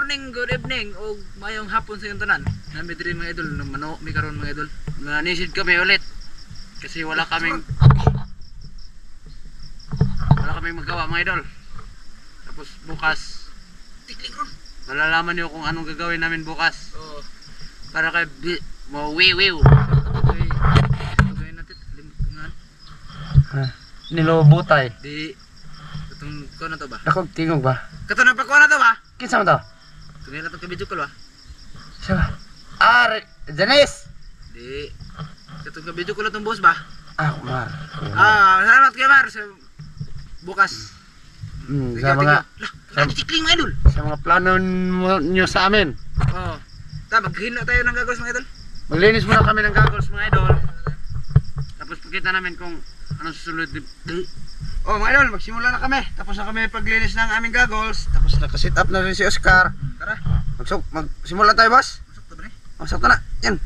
morning, good evening, o mayong hapon sa iyong tanan. Nami diri mga idol, mano mi karon mga idol. Nanisid kami ulit. Kasi wala kaming magawa mga idol. Tapos bukas tikling ron. Malalaman niyo kung anong gagawin namin bukas. Oo. Para kay mo wiwiw. Gagawin natin limtungan. Ha, nilobutay. Di itong ko na to ba? Ako tingog ba? Kato na pa ko na to ba? Kinsa man to? Tungay na to ka video call ba? Siya. Janice. Di kato ka video call tong boss ba? Mar. Salamat kay Mar sa bukas. Sa mga tikling mga idol. sa mga plano nyo sa amin. Oo. Maghino tayo ng goggles mga idol. Maglinis muna kami ng goggles mga idol. Tapos pakita namin kung anong susunod. Oh mga idol, magsimula na kami. Tapos na kami paglinis ng aming goggles. Tapos naka-sit up na rin si Oscar. Tara. Magsimula tayo, boss. Masok to bre. Masok na. Yan.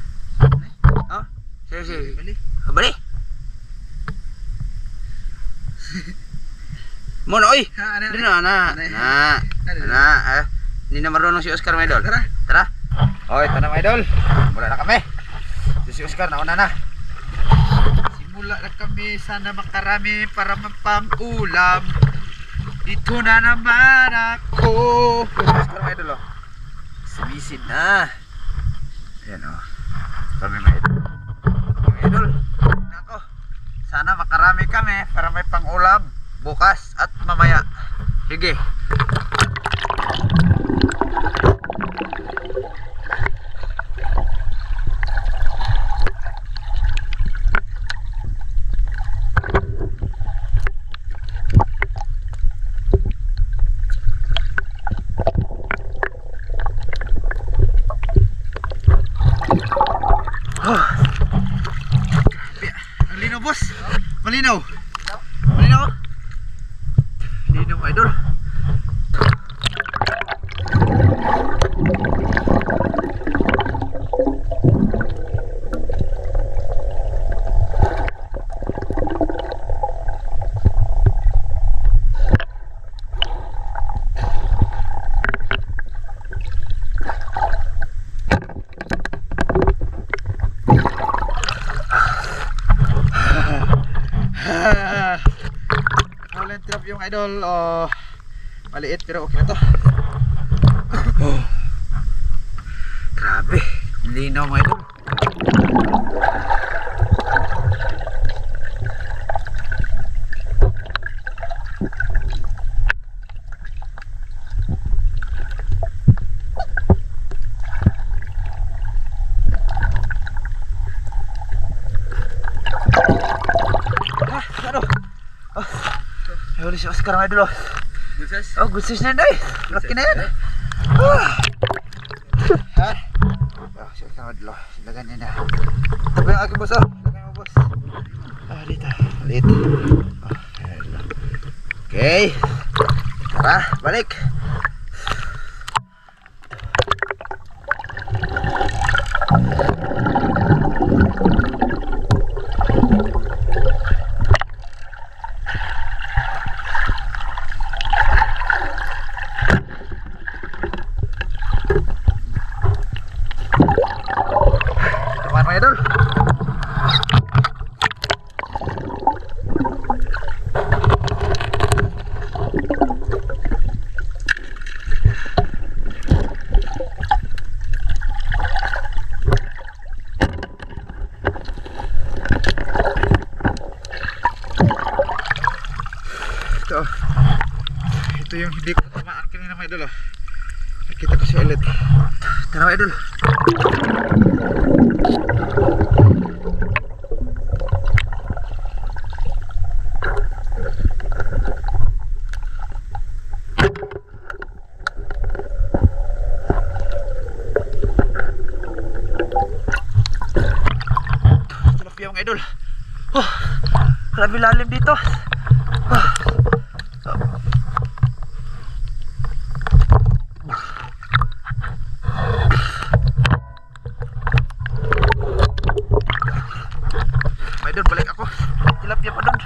Oh. Sige. Bali. Bali. Mono, oy. Ha, Hindi na. Hindi na marunong si Oscar, mga idol. Tara. Oy, tara mga idol. Mula na kami. Si Oscar, nauna na. Simula na kami, sana makarami para mapang-ulam. Dito na naman ako. Si Oscar, mga idol, oh. Sumisid na. Ayan, oh. Kami, mga idol. Mga idol. Nako. Sana makarami kami para may pang-ulam bukas at mamaya. Sige. Ang linaw boss. Malinaw. Malinaw. Linaw idol. Walang trap yung idol. Oh, maliit pero okay na to. Oh. Grabe, linaw mga idol. Ayun si Oscar, mga idol. Gusas. Oh, good sis na yun, ay. Laki na yan. Ha? Oh, si Oscar, mga idol. Lagan niya na. Ito ba yung aking boss, oh? Lagan mo, boss. Dito. Ulit. Oh, okay. Tara, balik. Teman mga idol. Ito yung hindi ko tamaan kanina mga idol. Nakita ko si ulit. Tara mga idol. Tilapia mga idol. Oh, grabe lalim dito. Oh. Mga idol, balik ako. Tilapia pa doon.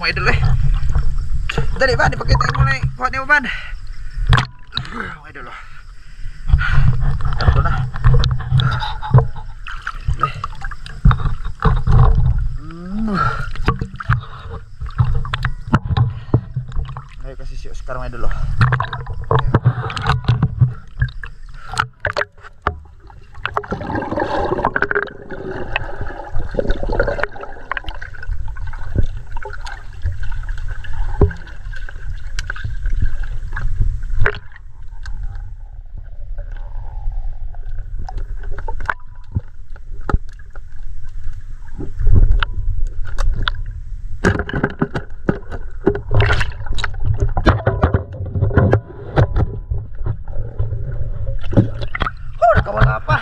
mga idol eh. Dali ba, ipakita mo na yung kuha niyo ba? Mga idol oh. Ito na. Ngayon kasi si Oscar mga idol oh. Nakawala pa.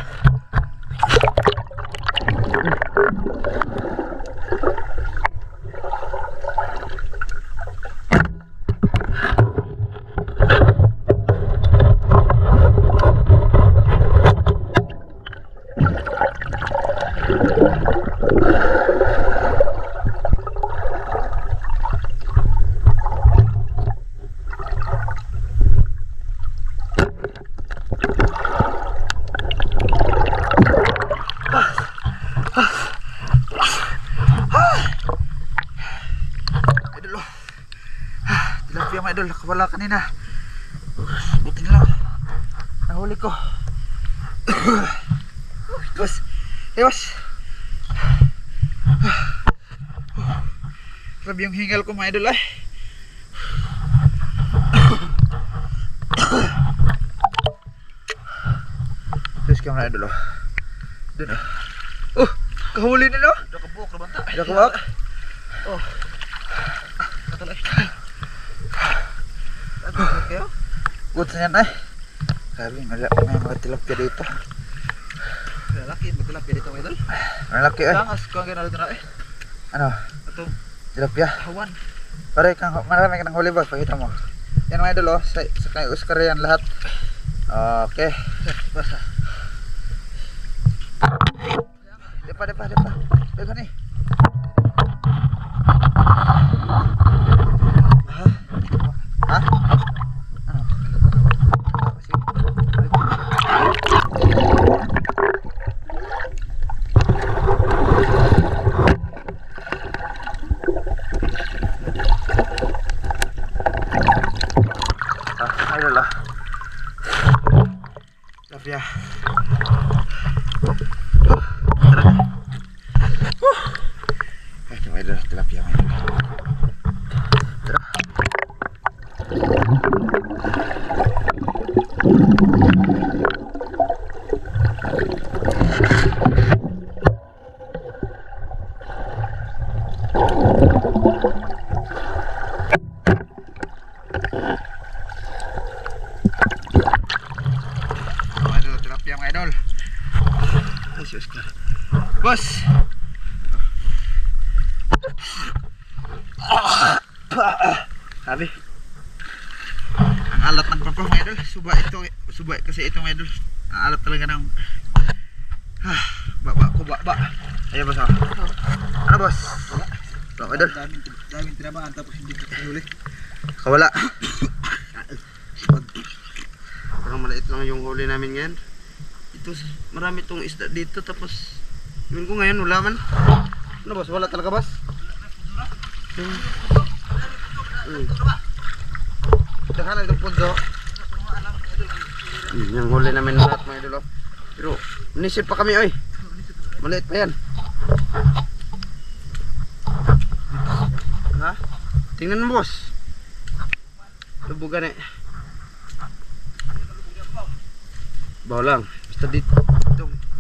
Idol oh. Tilapia mga idol, nakawala kanina. Buti na lang nahuli ko. Bos, bos. Grabe yung hingal ko mga idol eh. Terus ka mga idol oh. Doon oh. Oh, kahuli na no? Nakabuk na banta. Nakawak. Oh. Katalay. Kayo? Good na yan ay. Grabe, may mga tilapia dito. Lalaki, magtilapia dito mga idol. Malaki eh. Langas ko ang ginalo na eh. Ano? Ito, Tilapia. hawan. Pare, marami ka ng huli boss. Pakita mo. Yan mga idol oh. Sa kay Oscar yan lahat. Okay. Basa. Depa. Depa nih. Hah? Ano? Apa sih? Ayo lah. Tilapia. Cuma itu tilapia main. Aduh, tilapia mga idol. Bos. Sabi. Ang alat ng pangko mga idol. Suba kasi ito mga idol. Ang alat talaga ng baba. Ayan boss. Ano boss? Mga idol. Daming tinamaan tapos hindi ka huli. Kawala. Parang maliit lang yung huli namin ngayon. Ito, marami tong isda dito tapos yun ko ngayon wala man. Ano boss? Wala talaga boss? Dahan itong pundo. Yung huli namin lahat mga idol. Pero nisip pa kami oy. Maliit pa yan. Ha? Tingnan mo boss. Lubugan eh. Bawa lang. Basta dito.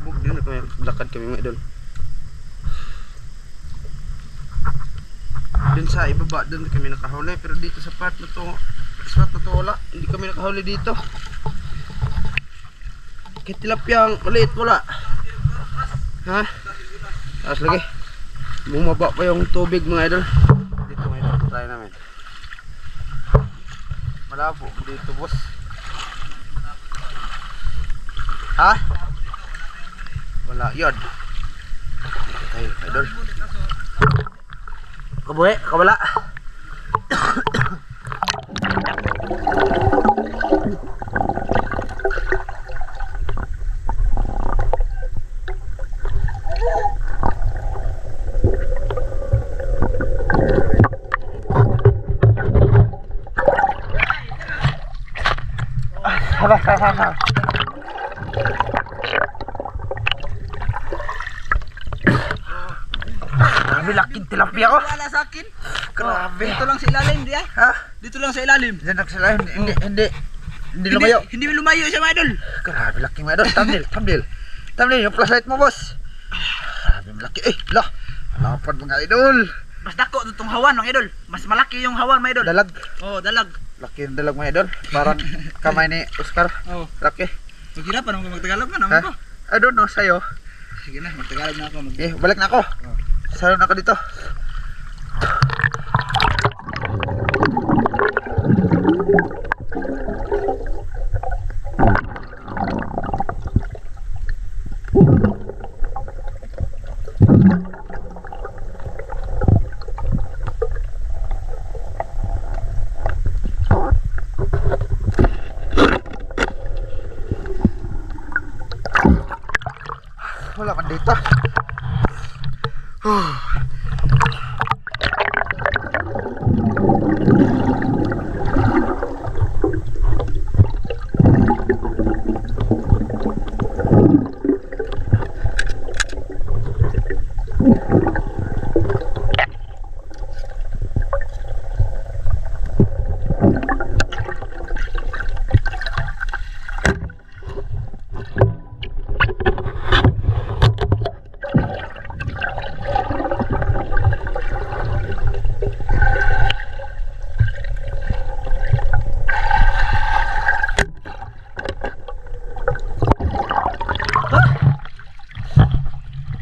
Bug din na kami. Lakad kami mga idol. Dun sa ibaba, dun kami nakahuli. Pero dito sa part na to wala. Hindi kami nakahuli dito. Kaya tilapia maliit wala. Ha? Tapos lagi. Bumaba pa yung tubig mga idol. Dito mga idol. Try namin. Malabo dito boss. Ha? Wala yun. Dito tayo idol. Kabuhi, kawala. Sabar, sabar. Grabe, laking tilapia ko. Wala sa akin. Grabe. Dito lang sa ilalim, di ah. Ha? Dito lang sa ilalim. Diyan nagsala, hindi lumayo. Hindi lumayo siya, mga idol. Grabe, laking mga idol. Thumbnail, yung flashlight mo, boss. Grabe, malaki. Lah. Lapad mga idol. Mas dako itong hawan, mga idol. Mas malaki yung hawan, mga idol. Dalag. Oh, dalag. Laki yung dalag mga idol. Parang kamay ni Oscar. Oh. Laki. Maghirapan ako magtagalog ka, Ha? naman ko. I don't know, sa'yo. Sige na, magtagalog na ako. Balik na ako. Salo na ako dito. Wala man dito.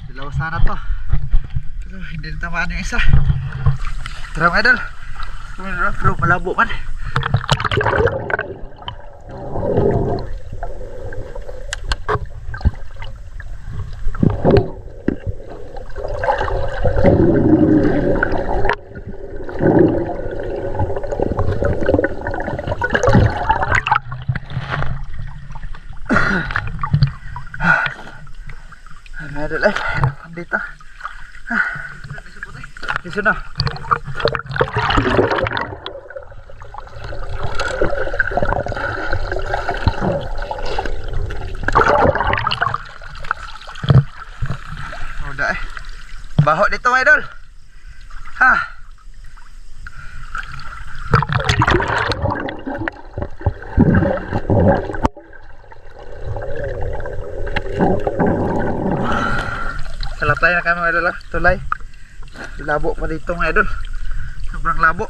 Dilaw sana to. Pero hindi natamaan yung isa. Tara mga idol. Pero malabo man. Mga idol ay harapan dito. Iso na. Udah baho dito mga idol. Ha. Salatay na kami mga idol. Tulay. Labo pa dito mga idol. Sobrang labo.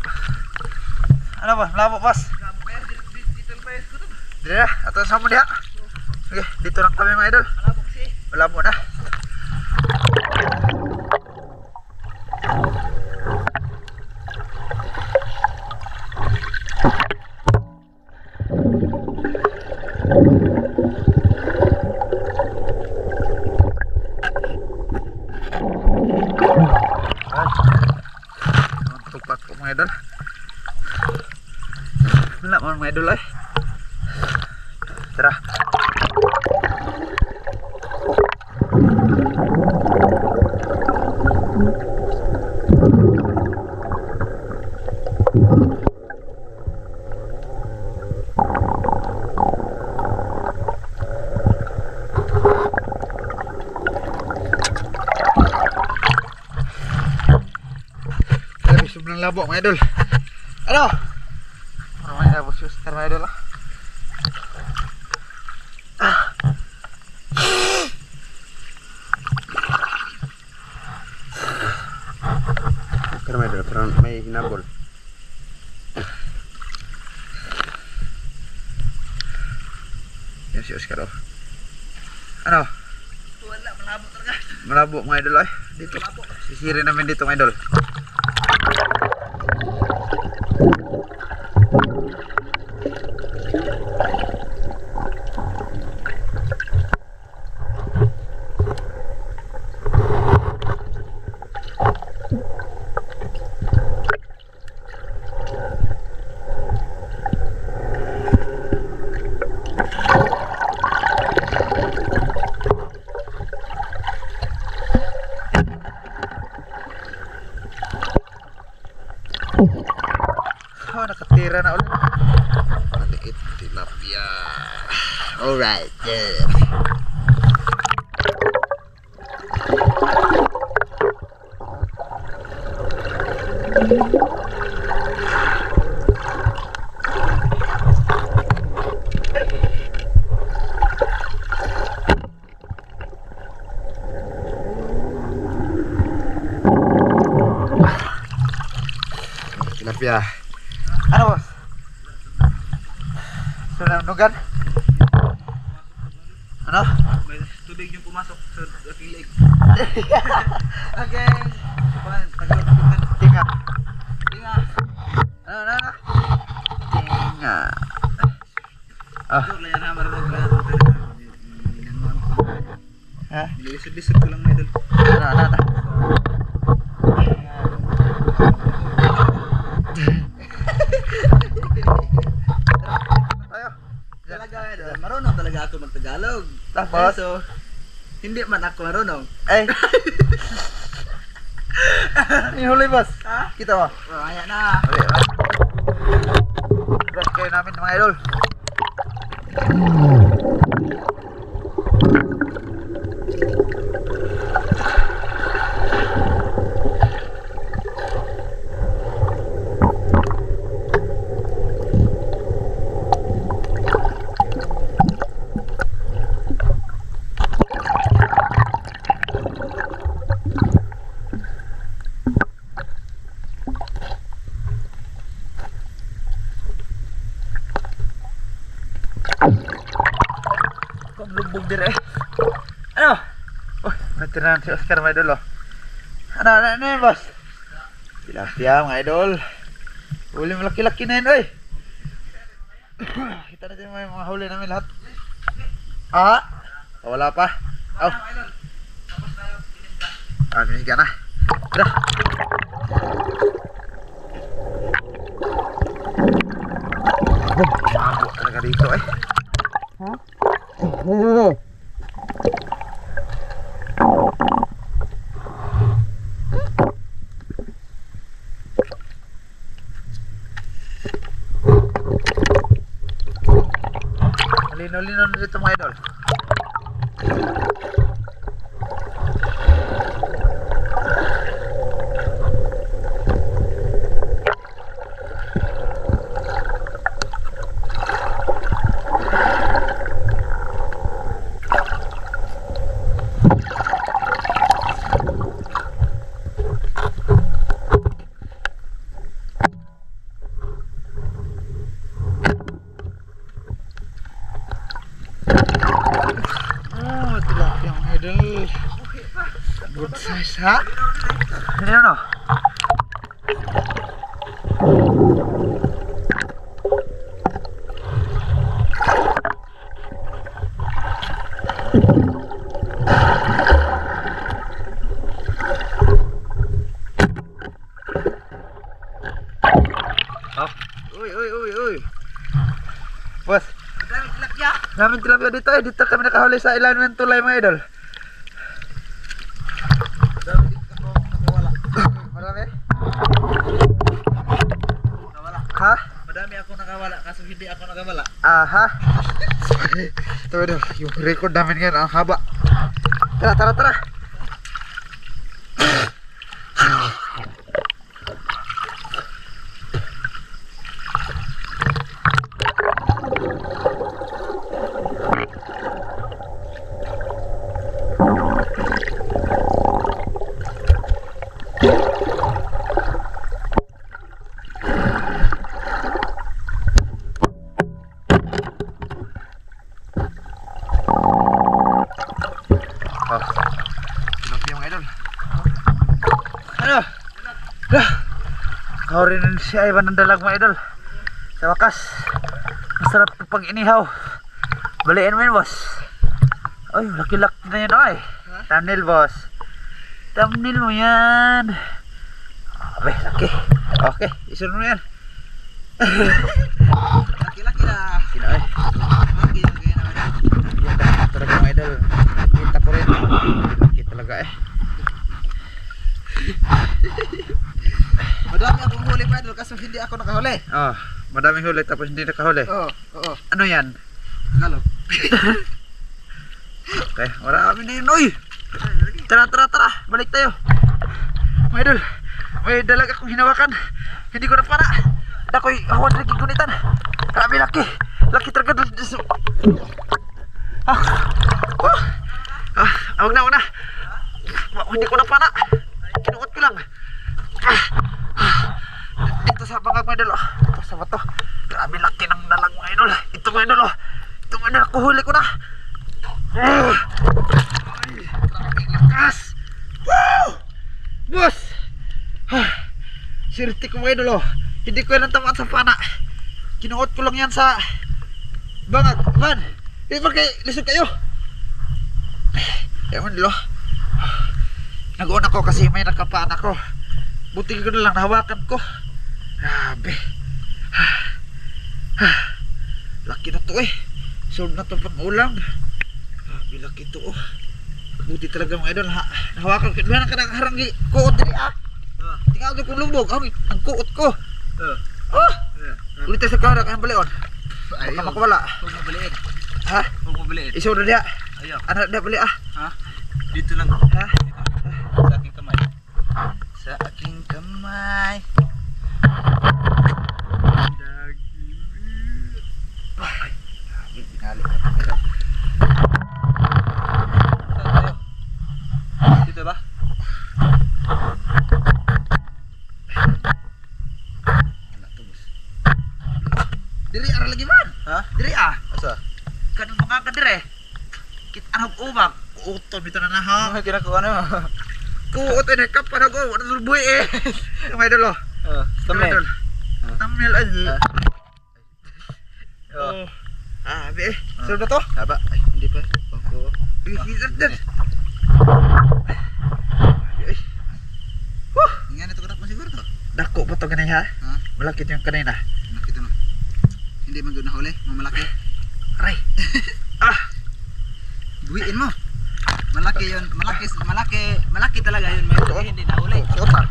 Ano ba? Labo pas. Dito lang pa yung skutob. Dito na. Ato sa mo diha. Okay, dito lang kami mga idol. Malabo kasi. Malabo na. Tupak ko mga idol. Wala man mga idol ay. Tara. Sobrang labo mga idol. Ano? May labo si Oscar mga idol. Oscar mga idol, pero may hinabol. Yan si Oscar oh. Ano? Wala, malabo talaga. Malabo mga idol ay. Dito. Sisirin namin dito mga idol. Alright. Tilapia. Ano, boss? Sudah nugan? Ano? May tubig yung pumasok sa aking leg. Okay. Tagalog na bukan. Tinga. Tinga. Ano? Tinga. Ah. Joke lang yan ha, marunong ka lang. Ha? Nilisod-lisod ko lang, idol. Ano? Tayo. Talaga, idol. Marunong talaga ako mag-Tagalog. Tapos? So, hindi man ako marunong. Ay. Huli, boss. Ha? Kita mo. Oh, ayan na. Huli. Brush kayo namin mga idol. Kung lubog dire. Ano? Oh, natirahan si Oscar mga idol, oh. Ano yun, boss? Tilapia mga idol. Huli malaki-laki na yun, oy. Kita natin may mga huli namin lahat. Ah? Wala pa. Oh. Ah, binigyan na. Tara. Mago talaga dito, eh. Lino-lino na dito mga idol. Tilapia mga idol. Good size, ha? Ano yun, oh? Oh. Uy. Boss, Daming tilapia. namin tilapia dito, eh. Dito kami nakahuli sa ilalim ng tulay mga idol. Daming dito ako nakawala. Marami? Nakawala. Ha? Madami ako nakawala kaso hindi ako nakawala. Aha. Ito idol, yung record namin ngayon ang haba. Tara. Oh. Tilapia mga idol. Ano? Kaurin na si Ivan ng dalag mga idol. Sa wakas, masarap ito pag inihaw. Baliin mo yun, boss. Ay, laki-laki na yun, ay. Thumbnail, boss. Thumbnail mo yan. Abay, laki. Okay, isunod mo yan. Laki-laki na. Sino, ay. Laki na kaya naman. Talaga mga idol. Kita ko rin. Laki talaga, eh. Madami akong huli pa idol kaso hindi ako nakahuli. Oh, madaming huli tapos hindi nakahuli. Oo. Ano yan? Tagalog. Okay, marami na yun, oy. Tara, balik tayo. Mga idol, may dalag akong hinawakan. Hindi ko na para. Ako'y hawan lagi gunitan. Grabe laki. Laki talaga doon. Huwag na. Hindi ko na para. Kinuot ko lang. Dito sa bangag, mga idol. Ito sa bato. Grabe laki ng dalag, mga idol. Ito, mga idol. Ito, mga idol. Kuhuli ko na. Grabe lakas. Wow! Boss! Sirti ko, mga idol. Hindi ko yan tamaan sa pana. Kinuot ko lang yan sa bangag. Man, hindi ba kayo lisod kayo? Ewan dilo. Nag-on ako kasi may nakapaan ako. Buti ko na lang nahawakan ko. Grabe. Laki na to eh. Solve na to pang ulam. Grabe laki to oh. Buti talaga, mga idol. Nahawakan ko. Doon ka nang harang kuot dali ah. Tingnan ko kung lumog. Ang kuot ko. Ulit tayo sa kamera. Kaya balion. Baka makawala. Huwag mo baliin. Ha? Huwag mo baliin. Isaw na diya. Ayaw. Ano na bali ah? Ha? Dito lang. Ha? Sa aking kamay. Sa aking kamay. Ay, binali ko. Saan tayo? Dito ba? Ano to, boss? Diri ara lagi man. Ha? Diri ah. Asa? Kanang mga ka dire. Kit anong umag. Kuuto bito na ha. Ano kinakuha na mo? Kuuto na kapan ako. Wala lulboy eh. May dalo. Thumbnail. Thumbnail ay. Oh. Abi eh. Sino ba to? Haba. Ay, hindi pa. Pangko. Hihisan din. Nga na ito mo siguro to. Dako pa to ganay ha? Ha? Malakit yung kanina. Nakita no. Hindi man gud na huli, mamalaki. Aray. Buhiin mo. Malaki 'yon. Malaki talaga 'yun, may hindi na huli. Kota.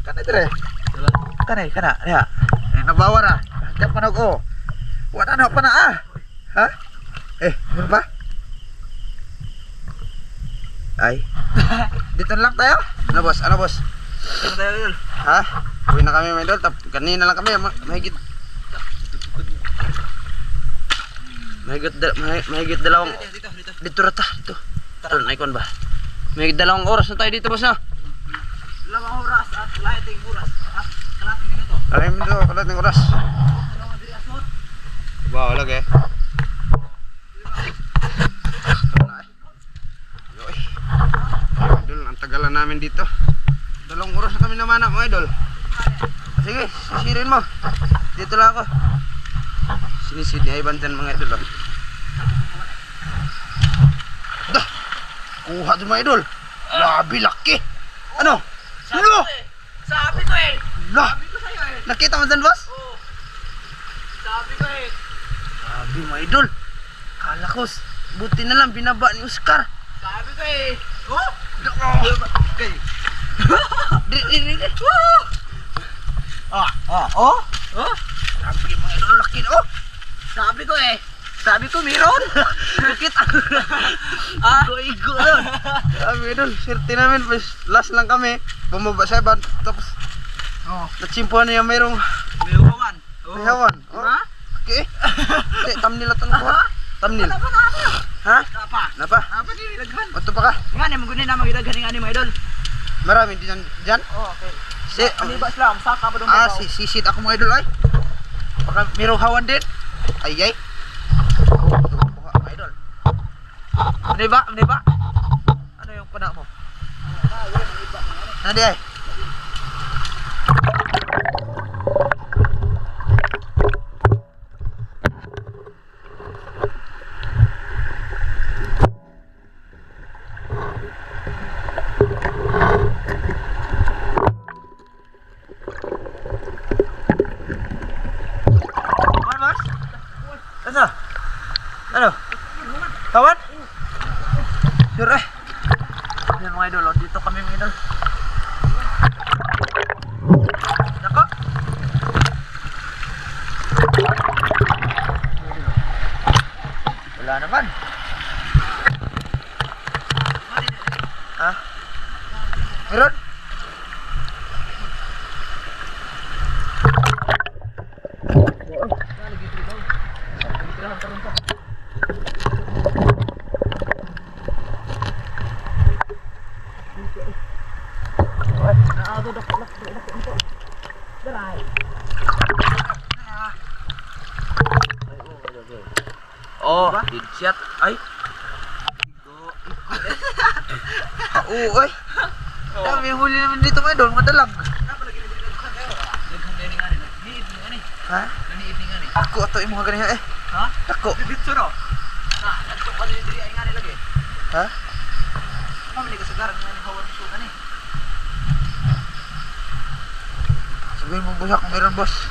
Kana dire. Diba? Kana. Ya. Nabawa na. Diyan pa nag-o. Wala na pa na ah. Ha? Ano ba? Ay. Dito na lang tayo? Ano boss? Ano tayo yun? Ha? Uwi na kami, mga idol. Kanina lang kami. Mahigit dalawang... Dito. Dito rata. Dito. Ito, naikon ba? Mahigit dalawang oras na tayo dito, boss na. 2 oras at kalahating oras at kalahating minuto. Kalating oras. Ano nga diri asot? Wow, lagi. Idol, ang tagalan namin dito. 2 oras na kami naman, mga idol. Sige, sisirin mo. Dito lang ako. Sinisid ni Ivan dyan, mga idol. Dah! Kuha dyan, mga idol. Labi, laki. Ano? Ano? Sabi ko eh. Lah! Sabi ko sa'yo eh. Nakita mo dyan, boss? Oo. Sabi ko eh. Sabi, mga idol. Kala ko, buti na lang binaba ni Oscar. Sabi ko eh. Oh? Okay. Di. Oh? Oh? Sabi yung mga idol, laki na, oh. Sabi ko eh. Sabi ko meron. Bakit? Igo yun. Sabi idol, swerte namin. Last lang kami. Bumaba sa iba. Tapos, natsimpuhan niya mayroong May huwawan. may hawan. Ha? Okay. Thumbnail na tanong ko. Thumbnail. Ano na? Ha? Apa? Napa? Apa di daghan? Bato pa ka? Nga ni magunin na magidaghan nga ni mga idol. Marami din dyan. Oh, okay. Si, Anibas lang, saka ba doon sisid ako mga idol ay. Baka mayroong hawan din. Ay. Mga idol. Ano ba? Ano yung pana mo? Ano di ay? Ano? Kawan? Sure eh. Yan mga idol, dito kami mga idol. Nako. Wala naman. Ha? Meron? Oh, headshot. Ay. Oo, ay. Dami huli naman dito mga idol, mga dalag. Ha? Ako ato yung mga ganyan eh. Ha? Ako. Dito no. Ha, nagto ka din diri ay ngani lagi. Ha? Mamili ka sa garang ngani hawan so kani. Sabihin mo boss ako meron boss.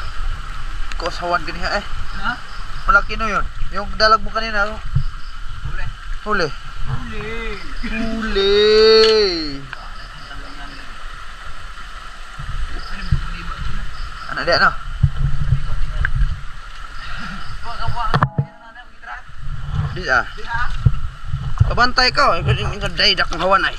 Ako asawan ganyan eh. Ha? Malaki no yun. Yung dalag mo kanina. Huli. Huli. Huli. Huli. Anak dia no? Bisa. Kabantay ka, yung day dak ng hawan ay.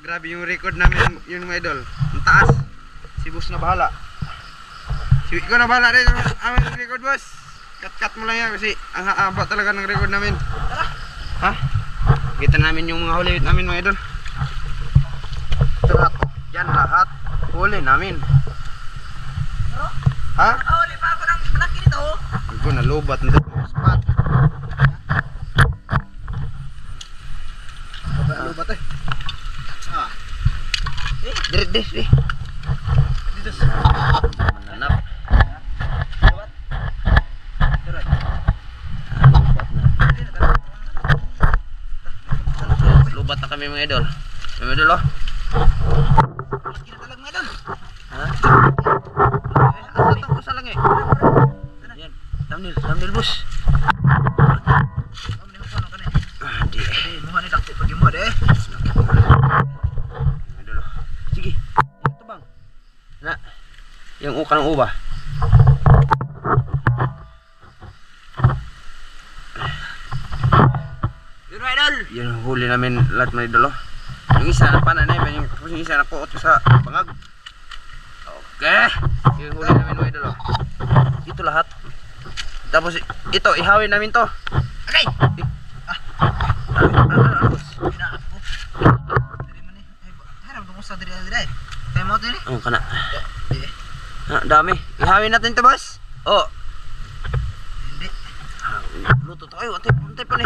Grabe yung record namin yun mga idol. Ang taas. Si boss na bahala. Si ikaw na bahala rin ang record boss. Cut mo lang yan kasi ang haba talaga ng record namin. Ha? Kita namin yung mga huli namin mga idol. Ito lahat. Yan lahat. Huli namin. Ha? Huli pa ako ng malaki nito. Ito nalubat na dito. Spot. Lubat eh. Ah. Dire. Dito sa Mananap. lubat. Pero Lubat na kami mga idol. Mga idol oh. kita talag mo doon. Ha? Asa itong usa lang eh. Yan. Thumbnail boss. Mamili mo kono kani. Di. Di mo ni dakti pag mo de. Mga idol oh. Sige. Ito bang. Na. Yung uka ng uba. Yun idol. Yan ang huli namin lahat mga idol oh. Yung isa na pananay, yung isa na kuot sa bangag. Okay. Yung huli namin mga idol oh. Ito lahat. Tapos ito, ihawin namin to. Okay. Ano, boss? Ina ako. Diri man ni. Harap mo sa diri diri. Kaya mo diri. Oh, kana. Dami. Ihawin natin to, boss. Oh. Hindi. Luto tayo. Antay pa ni.